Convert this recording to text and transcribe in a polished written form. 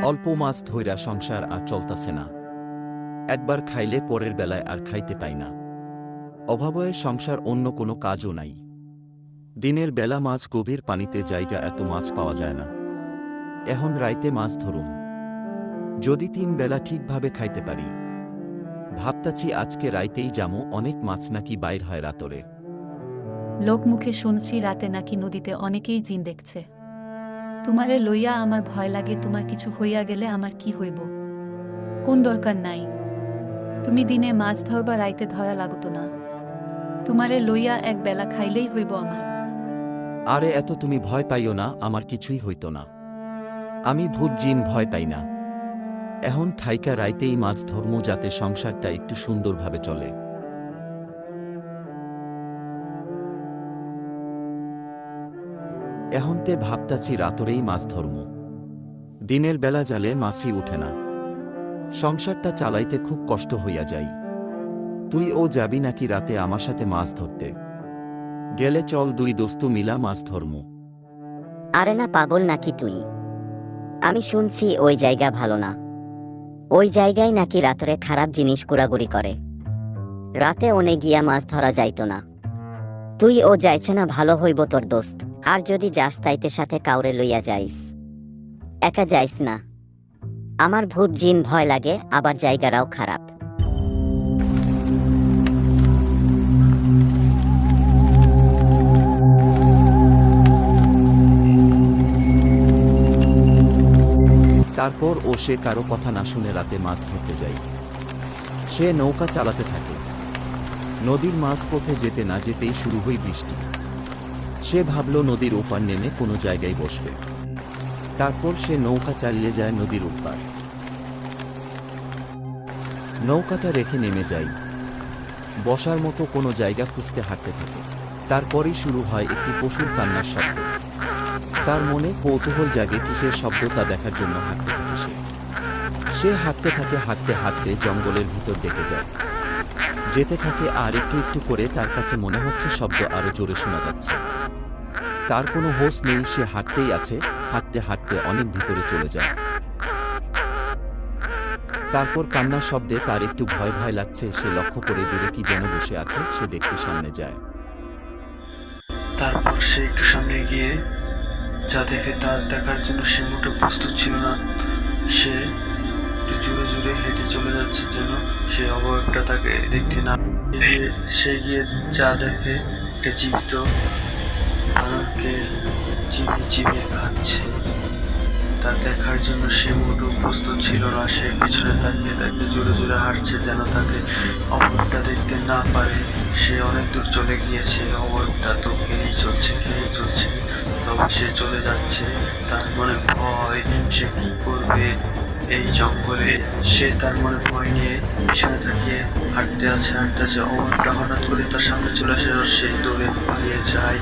অল্প মাছ ধইরা সংসার আর চলতাছে না। একবার খাইলে পরের বেলায় আর খাইতে পাই না। অভাবয়ে সংসার অন্য কোনো কাজও নাই। দিনের বেলা মাছ গভীর পানিতে জায়গা এত মাছ পাওয়া যায় না। এখন রাইতে মাছ ধরুম, যদি 3 বেলা ঠিকভাবে খাইতে পারি। ভাবতাছি আজকে রাইতেই যামু, অনেক মাছ নাকি বাইর হয় রাতরে। লোকমুখে শুনছি রাতে নাকি নদীতে অনেকেই জিন দেখছে। তোমারে লইয়া আমার ভয় লাগে, তোমার কিছু হইয়া গেলে আমার কি হইব? কোন দরকার নাই, তুমি দিনে মাছ ধরবা, রাইতে ধরা লাগতো না। তোমারে লইয়া এক বেলা খাইলেই হইব আমার। আরে এত তুমি ভয় পাইও না, আমার কিছুই হইত না। আমি ভূত জিন ভয় পাই না। এখন থাইকা রাইতেই মাছ ধর্ম, যাতে সংসারটা একটু সুন্দরভাবে চলে। এহনতে ভাবতাছি রাতরেই মাছ ধর্ম, দিনের বেলা জালে মাছই উঠে না। সংসারটা চালাইতে খুব কষ্ট হইয়া যায়। তুই ও যাবি নাকি রাতে আমার সাথে মাছ ধরতে? গেলে চল, 2 দোস্ত মিলা মাছ ধর্ম। আরে না, পাগল নাকি তুই? আমি শুনছি ওই জায়গা ভালো না। ওই জায়গায় নাকি রাত্রে খারাপ জিনিস ঘোরাঘুরি করে। রাতে অনে গিয়া মাছ ধরা যাইতো না। তুই ও যাইছে না, ভালো হইব তোর দোস্ত। আর যদি যাস তাইতে সাথে কাউরে লইয়া যাইস, একা যাইস না। আমার ভূত জিন ভয় লাগে, আবার জায়গাটাও খারাপ। তারপর সে কারো কথা না শুনে রাতে মাছ ধরতে যায়। সে নৌকা চালাতে থাকে। নদীর মাঝপথে যেতে না যেতেই শুরু হয় বৃষ্টি। সে ভাবল নদীর ওপার নেমে কোনো জায়গায় বসবে। তারপর সে নৌকা চালিয়ে যায় নদীর ওপার। নৌকাটা রেখে নেমে যায়। বসার মতো কোনো জায়গা খুঁজতে হাঁটতে থাকে। তারপরই শুরু হয় একটি পশুর কান্নার শব্দ। তার মনে কৌতূহল জাগে, কিসের শব্দ তা দেখার জন্য হাঁটতে থাকে সে হাঁটতে থাকে। হাঁটতে হাঁটতে জঙ্গলের ভিতর দেখে যায়। যেতে থাকে, আর একটু একটু করে তার কাছে মনে হচ্ছে শব্দ আরো জোরে শোনা যাচ্ছে। তার কোনো হোশ নেই, সে হাঁটতেই আছে। হাঁটতে হাঁটতে অনেক ভিতরে চলে যায়। তারপর কান্নার শব্দে তার একটু ভয় ভয় লাগছে। সে লক্ষ্য করে দূরে কি যেন বসে আছে। সে দেখতে সামনে যায়। তারপর সে একটু সামনে গিয়ে যা দেখে তার দেখার জন্য সে মোটেও প্রস্তুত ছিল না। সে একটু জোরে জোরে হেঁটে চলে যাচ্ছে, যেন সে অবয়বটা তাকে দেখতে না। সে গিয়ে যা দেখে, একটা জীবিত বানরকে চিবিয়ে চিবিয়ে খাচ্ছে। তা দেখার জন্য সে মোটেও প্রস্তুত ছিল না। সে পিছনে তাকিয়ে তাকে জোরে জোরে হাঁটছে, যেন তাকে অবয়বটা দেখতে না পারে। সে অনেক দূর চলে গিয়েছে, অবয়বটা তো খেয়েই চলছে। তবে সে চলে যাচ্ছে, তার মনে ভয়। সে কি করবে এই জঙ্গলে? সে তার মনে ভয় নিয়ে পিছনে তাকিয়ে হাঁটতে আছে। অবয়বটা হঠাৎ করে তার সামনে চলে আসে, সে দৌড়ে পালিয়ে যায়।